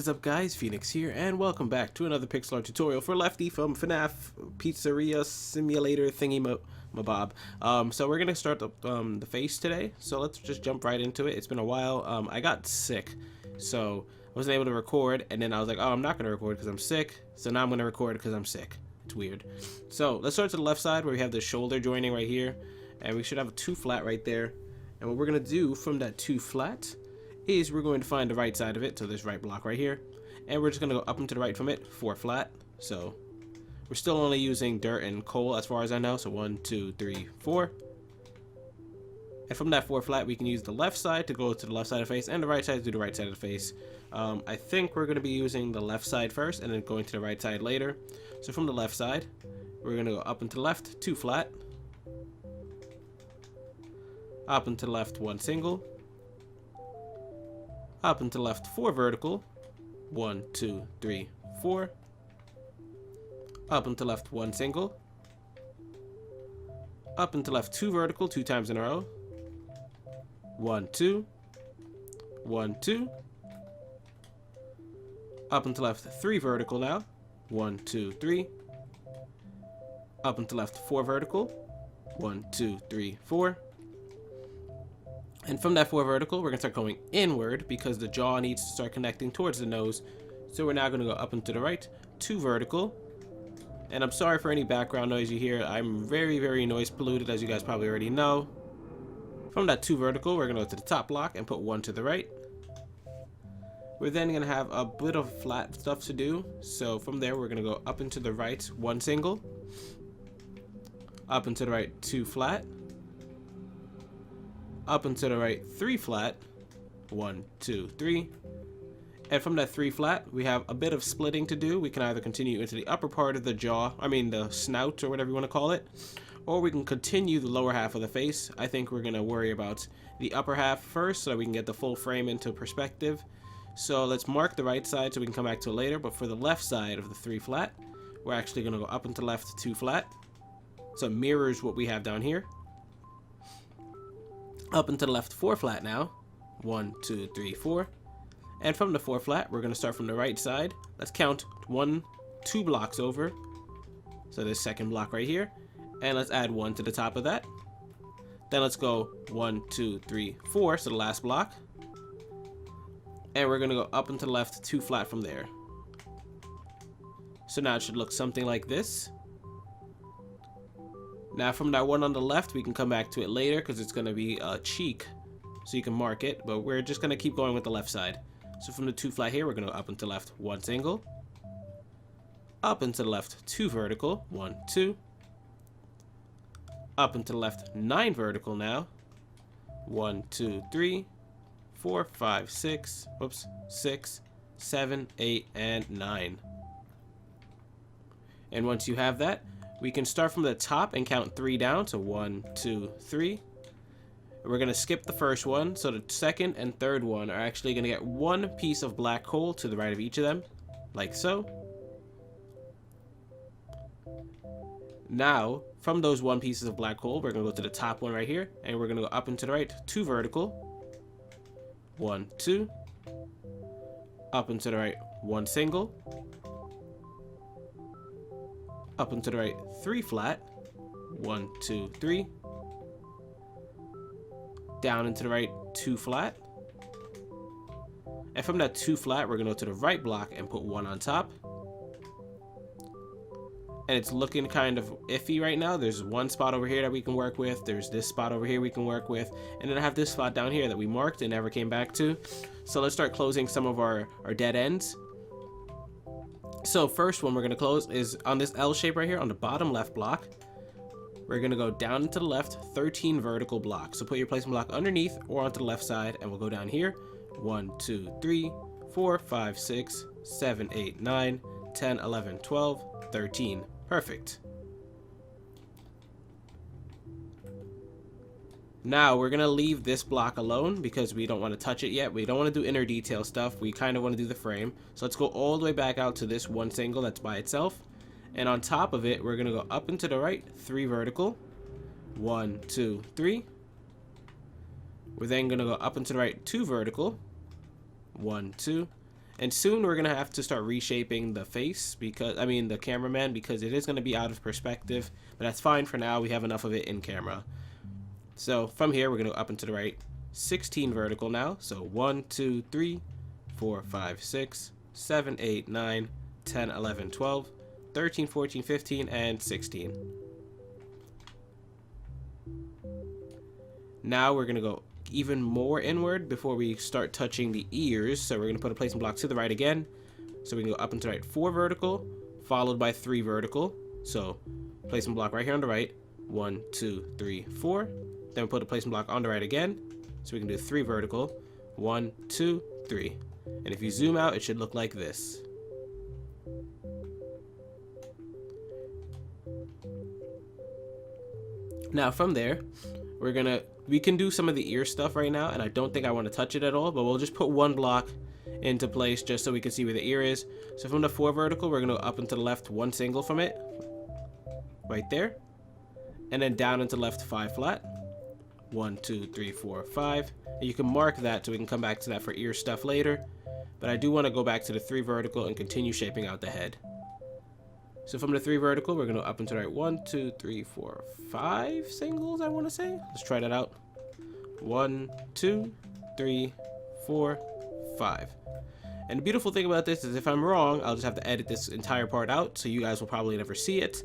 What is up, guys? Phoenix here, and welcome back to another pixel art tutorial for Lefty from FNAF Pizzeria Simulator thingy mabob. So we're gonna start the face today. So let's just jump right into it. It's been a while. I got sick, so I wasn't able to record, and then I was like, oh, I'm not gonna record because I'm sick. So now I'm gonna record because I'm sick. It's weird. So let's start to the left side where we have the shoulder joining right here, and we should have a 2 flat right there. And what we're gonna do from that 2 flat is we're going to find the right side of it, so this right block right here, and we're just going to go up and to the right from it, 4 flat. So we're still only using dirt and coal as far as I know, so 1, 2, 3, 4. And from that 4 flat, we can use the left side to go to the left side of the face, and the right side to do the right side of the face. I think we're going to be using the left side first, and then going to the right side later. So from the left side, we're going to go up and to the left, 2 flat. Up and to the left, 1 single. Up and to the left, 4 vertical. 1, 2, 3, 4. Up and to the left, 1 single. Up and to the left, 2 vertical, 2 times in a row. 1, 2. 1, 2. Up and to the left, 3 vertical now. 1, 2, 3. Up and to the left, 4 vertical. 1, 2, 3, 4. And from that 4 vertical, we're going to start going inward because the jaw needs to start connecting towards the nose. So we're now going to go up and to the right, 2 vertical. And I'm sorry for any background noise you hear. I'm very, very noise polluted, as you guys probably already know. From that 2 vertical, we're going to go to the top block and put 1 to the right. We're then going to have a bit of flat stuff to do. So from there, we're going to go up and to the right, 1 single. Up and to the right, 2 flat. Up and to the right, 3 flat. 1, 2, 3. And from that 3 flat, we have a bit of splitting to do. We can either continue into the upper part of the jaw, the snout, or whatever you want to call it, or we can continue the lower half of the face. I think we're going to worry about the upper half first so that we can get the full frame into perspective. So let's mark the right side so we can come back to it later. But for the left side of the 3 flat, we're actually going to go up and to the left, 2 flat. So it mirrors what we have down here. Up and to the left, 4 flat now. 1, 2, 3, 4. And from the 4 flat, we're going to start from the right side. Let's count 2 blocks over. So this second block right here. And let's add 1 to the top of that. Then let's go 1, 2, 3, 4. So the last block. And we're going to go up and to the left, 2 flat from there. So now it should look something like this. Now from that one on the left, we can come back to it later because it's going to be a cheek. So you can mark it, but we're just going to keep going with the left side. So from the 2 flat here, we're going to go up and to the left, 1 single. Up and to the left, 2 vertical, 1, 2. Up and to the left, 9 vertical now. 1, 2, 3, 4, 5, 6, 6, 7, 8, and 9. And once you have that, we can start from the top and count 3 down. So 1, 2, 3. We're going to skip the first one. So the second and third one are actually going to get 1 piece of black coal to the right of each of them. Like so. Now, from those 1 pieces of black coal, we're going to go to the top one right here. And we're going to go up and to the right, 2 vertical. 1, 2. Up and to the right, 1 single. Up and to the right, 3 flat. 1, 2, 3. Down and to the right, 2 flat. And from that 2 flat, we're going to go to the right block and put 1 on top. And it's looking kind of iffy right now. There's 1 spot over here that we can work with. There's this spot over here we can work with. And then I have this spot down here that we marked and never came back to. So let's start closing some of our dead ends. So first one we're going to close is on this L shape right here on the bottom left block. We're going to go down to the left 13 vertical blocks. So put your placement block underneath or onto the left side and we'll go down here. 1, 2, 3, 4, 5, 6, 7, 8, 9, 10, 11, 12, 13. Perfect. Now we're going to leave this block alone because we don't want to touch it yet. We don't want to do inner detail stuff. We kind of want to do the frame. So let's go all the way back out to this 1 single that's by itself. And on top of it, we're going to go up and to the right, 3 vertical. 1, 2, 3. We're then going to go up and to the right, 2 vertical. 1, 2. And soon we're going to have to start reshaping the face, because, I mean the cameraman, because it is going to be out of perspective. But that's fine for now, we have enough of it in camera. So from here, we're going to go up and to the right 16 vertical now. So 1, 2, 3, 4, 5, 6, 7, 8, 9, 10, 11, 12, 13, 14, 15, and 16. Now we're going to go even more inward before we start touching the ears. So we're going to put a placement block to the right again. So we can go up and to the right 4 vertical, followed by 3 vertical. So placement block right here on the right, 1, 2, 3, 4. Then we put a placement block on the right again. So we can do 3 vertical, 1, 2, 3. And if you zoom out, it should look like this. Now from there, we can do some of the ear stuff right now, and I don't think I want to touch it at all, but we'll just put 1 block into place just so we can see where the ear is. So from the 4 vertical, we're going to go up and to the left 1 single from it, right there, and then down into the left 5 flat, 1, 2, 3, 4, 5, and you can mark that so we can come back to that for ear stuff later, but I do want to go back to the 3 vertical and continue shaping out the head. So from the 3 vertical, we're going to go up and to the right 1, 2, 3, 4, 5 singles, I want to say. Let's try that out. 1, 2, 3, 4, 5. And the beautiful thing about this is if I'm wrong, I'll just have to edit this entire part out, so you guys will probably never see it.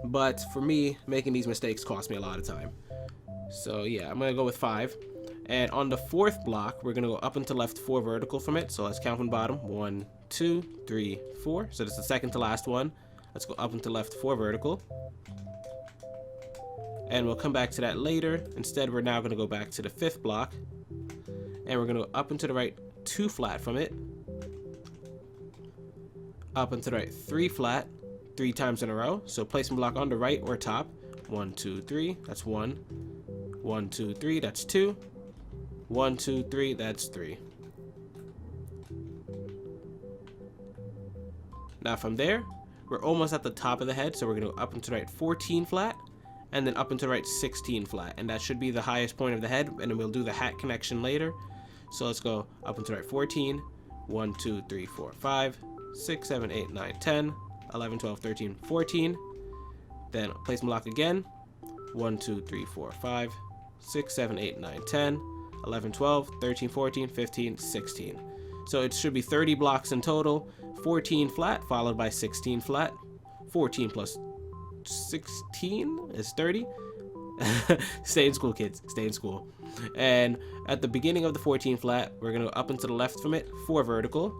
But for me, making these mistakes cost me a lot of time. So yeah, I'm going to go with 5. And on the 4th block, we're going to go up and to left 4 vertical from it. So let's count from bottom. 1, 2, 3, 4. So that's the second to last one. Let's go up and to left 4 vertical. And we'll come back to that later. Instead, we're now going to go back to the 5th block. And we're going to go up and to the right 2 flat from it. Up and to the right 3 flat, 3 times in a row. So placement block on the right or top. 1, 2, 3, that's 1. 1, 2, 3, that's 2. 1, 2, 3, that's 3. Now from there, we're almost at the top of the head, so we're going to go up and to the right 14 flat, and then up and to the right 16 flat, and that should be the highest point of the head, and then we'll do the hat connection later. So let's go up and to the right 14, 1, 2, 3, 4, 5, 6, 7, 8, 9, 10, 11, 12, 13, 14. Then placement block again, 1, 2, 3, 4, 5, 6, 7, 8, 9, 10, 11, 12, 13, 14, 15, 16. So it should be 30 blocks in total, 14 flat followed by 16 flat. 14 plus 16 is 30. Stay in school, kids, stay in school. And at the beginning of the 14 flat, we're going to go up and to the left from it, 4 vertical.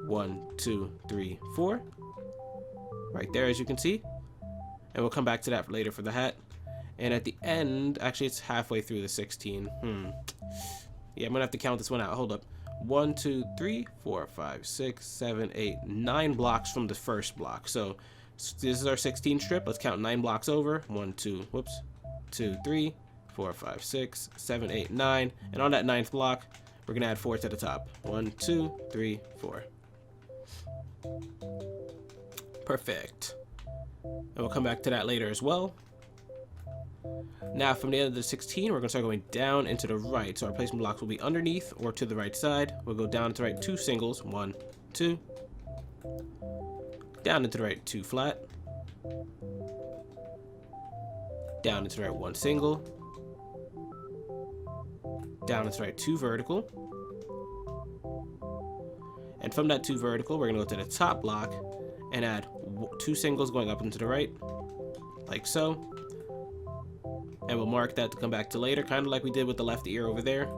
1, 2, 3, 4. Right there, as you can see. And we'll come back to that later for the hat. And at the end, actually it's halfway through the 16. Yeah, I'm gonna have to count this one out. Hold up. 1, 2, 3, 4, 5, 6, 7, 8, 9 blocks from the first block. So this is our 16 strip. Let's count 9 blocks over. 1, 2, whoops. 2, 3, 4, 5, 6, 7, 8, 9. And on that 9th block, we're gonna add 4 to the top. 1, 2, 3, 4. Perfect. And we'll come back to that later as well. Now from the end of the 16, we're going to start going down and to the right. So our placement blocks will be underneath or to the right side. We'll go down to the right 2 singles. 1, 2. Down into the right 2 flat. Down into the right 1 single. Down into the right 2 vertical. And from that 2 vertical, we're going to go to the top block and add 2 singles going up into the right, like so. And we'll mark that to come back to later, kind of like we did with the left ear over there.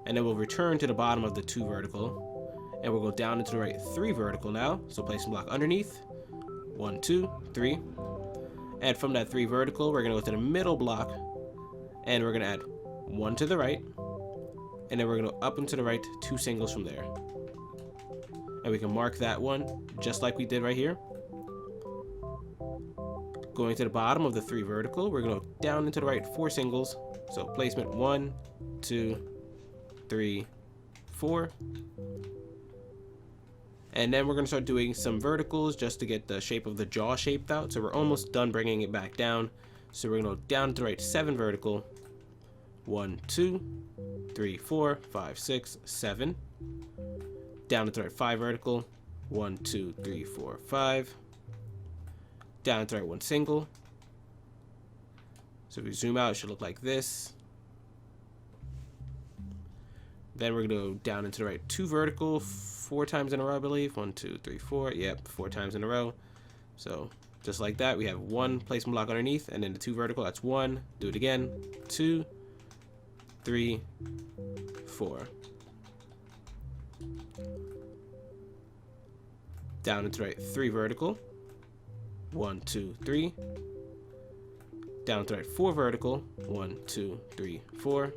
And then we'll return to the bottom of the 2 vertical. And we'll go down into the right 3 vertical now. So placement block underneath. 1, 2, 3. And from that 3 vertical, we're going to go to the middle block. And we're going to add 1 to the right. And then we're going to go up into the right 2 singles from there. And we can mark that one just like we did right here. Going to the bottom of the 3 vertical, we're going to go down into the right 4 singles. So placement 1, 2, 3, 4. And then we're going to start doing some verticals just to get the shape of the jaw shaped out. So we're almost done bringing it back down. So we're going to go down to the right 7 vertical. 1, 2, 3, 4, 5, 6, 7. Down and to the right 5 vertical. 1, 2, 3, 4, 5. Down and to the right 1 single. So if we zoom out, it should look like this. Then we're going to go down into the right 2 vertical 4 times in a row, I believe. 1, 2, 3, 4. Yep, 4 times in a row. So just like that, we have 1 placement block underneath, and then the 2 vertical. That's 1. Do it again. 2, 3, 4. Down into the right 3 vertical. 1, 2, 3. Down to the right 4 vertical. 1, 2, 3, 4.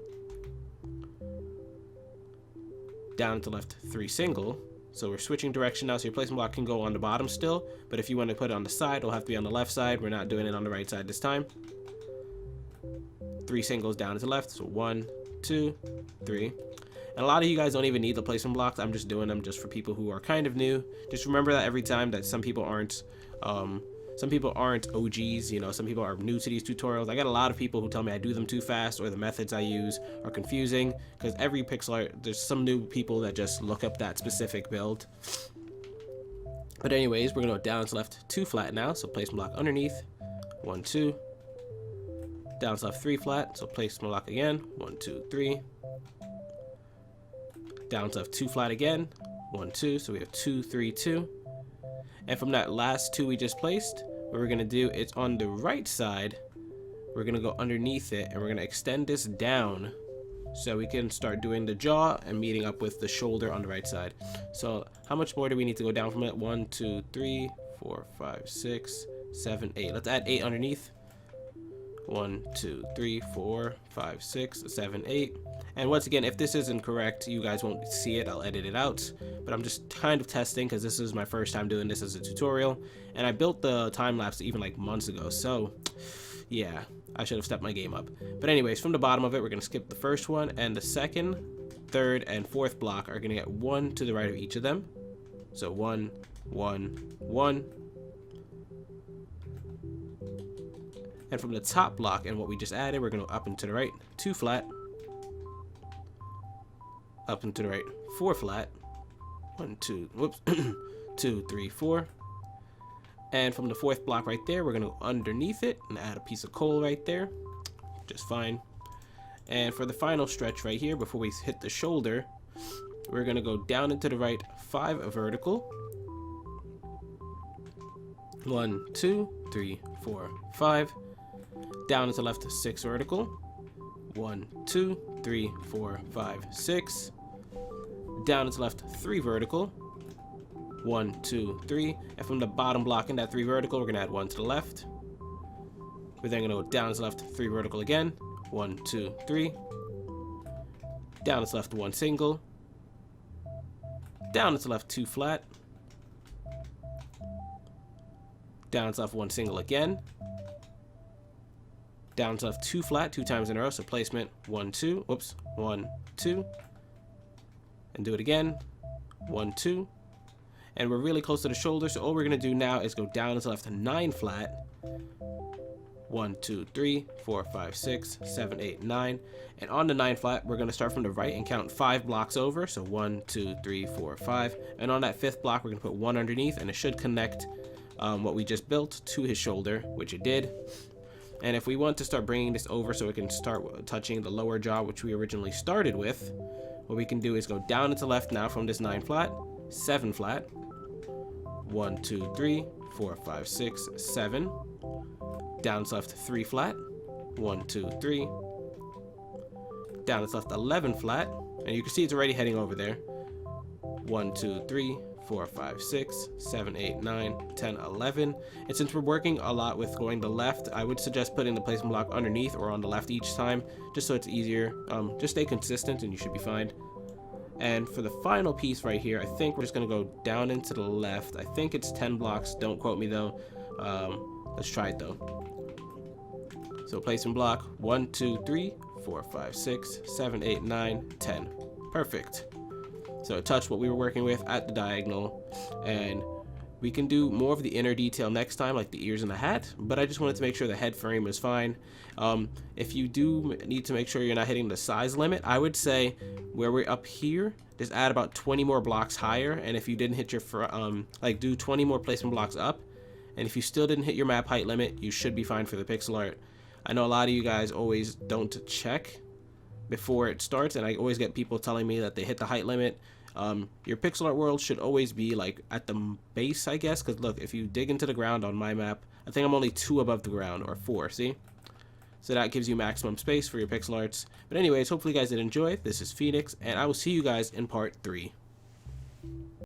Down to the left 3 single. So we're switching direction now, so your placement block can go on the bottom still, but if you want to put it on the side, it'll have to be on the left side. We're not doing it on the right side this time. 3 singles down to the left. So 1, 2, 3. And a lot of you guys don't even need the placement blocks. I'm just doing them just for people who are kind of new. Just remember that every time, that some people aren't OGs, you know, some people are new to these tutorials. I got a lot of people who tell me I do them too fast, or the methods I use are confusing, because every pixel art, there's some new people that just look up that specific build. But anyways, we're gonna go down to left 2 flat now, so placement block underneath. 1, 2. Down to left 3 flat, so placement block again. 1, 2, 3. Down to left 2 flat again. 1, 2. So we have 2, 3, 2. And from that last 2 we just placed, what we're gonna do is on the right side, we're gonna go underneath it, and we're gonna extend this down so we can start doing the jaw and meeting up with the shoulder on the right side. So how much more do we need to go down from it? 1, 2, 3, 4, 5, 6, 7, 8. Let's add 8 underneath. 1, 2, 3, 4, 5, 6, 7, 8. And once again, if this isn't correct, you guys won't see it. I'll edit it out. But I'm just kind of testing, because this is my first time doing this as a tutorial. And I built the time lapse even like months ago. So yeah, I should have stepped my game up. But anyways, from the bottom of it, we're going to skip the first one. And the second, third, and fourth block are going to get 1 to the right of each of them. So 1, 1, 1. And from the top block and what we just added, we're going to up and to the right 2 flat. Up and to the right 4 flat. 1, 2, whoops. 2, 3, 4. And from the fourth block right there, we're going to go underneath it and add a piece of coal right there. Just fine. And for the final stretch right here, before we hit the shoulder, we're going to go down into the right 5 vertical. 1, 2, 3, 4, 5. Down into left 6 vertical. 1, 2, 3, 4, 5, 6. Down into left 3 vertical. 1, 2, 3. And from the bottom block in that 3 vertical, we're going to add 1 to the left. We're then going to go down to left 3 vertical again. 1, 2, 3. Down to left 1 single. Down to left 2 flat. Down to left 1 single again. Down to left 2 flat 2 times in a row. So placement 1, 2. Whoops. 1, 2. And do it again. 1, 2. And we're really close to the shoulder. So all we're going to do now is go down to left 9 flat. 1, 2, 3, 4, 5, 6, 7, 8, 9. And on the 9 flat, we're going to start from the right and count 5 blocks over. So 1, 2, 3, 4, 5. And on that 5th block, we're going to put 1 underneath, and it should connect what we just built to his shoulder, which it did. And if we want to start bringing this over so it can start touching the lower jaw, which we originally started with, what we can do is go down into left now from this 9 flat, 7 flat. 1, 2, 3, 4, 5, 6, 7. Down to left 3 flat. 1, 2, 3. Down to left 11 flat. And you can see it's already heading over there. 1, 2, 3, 4, 5, 6, 7, 8, 9, 10, 11. And since we're working a lot with going to left, I would suggest putting the placement block underneath or on the left each time, just so it's easier. Just stay consistent and you should be fine. And for the final piece right here, I think we're just going to go down into the left. I think it's 10 blocks. Don't quote me though. Let's try it though. So placement block 1, 2, 3, 4, 5, 6, 7, 8, 9, 10. Perfect. So it touched what we were working with at the diagonal, and We can do more of the inner detail next time, like the ears and the hat, but I just wanted to make sure the head frame was fine. If you do need to make sure you're not hitting the size limit, I would say where we're up here, just add about 20 more blocks higher, and if you didn't hit your, like do 20 more placement blocks up, and if you still didn't hit your map height limit, you should be fine for the pixel art. I know a lot of you guys always don't check before it starts, and I always get people telling me that they hit the height limit. Your pixel art world should always be like at the base, I guess, because look, if you dig into the ground on my map, I think I'm only 2 above the ground, or 4, see? So that gives you maximum space for your pixel arts. But anyways, hopefully you guys did enjoy. This is Phoenix, and I will see you guys in part 3.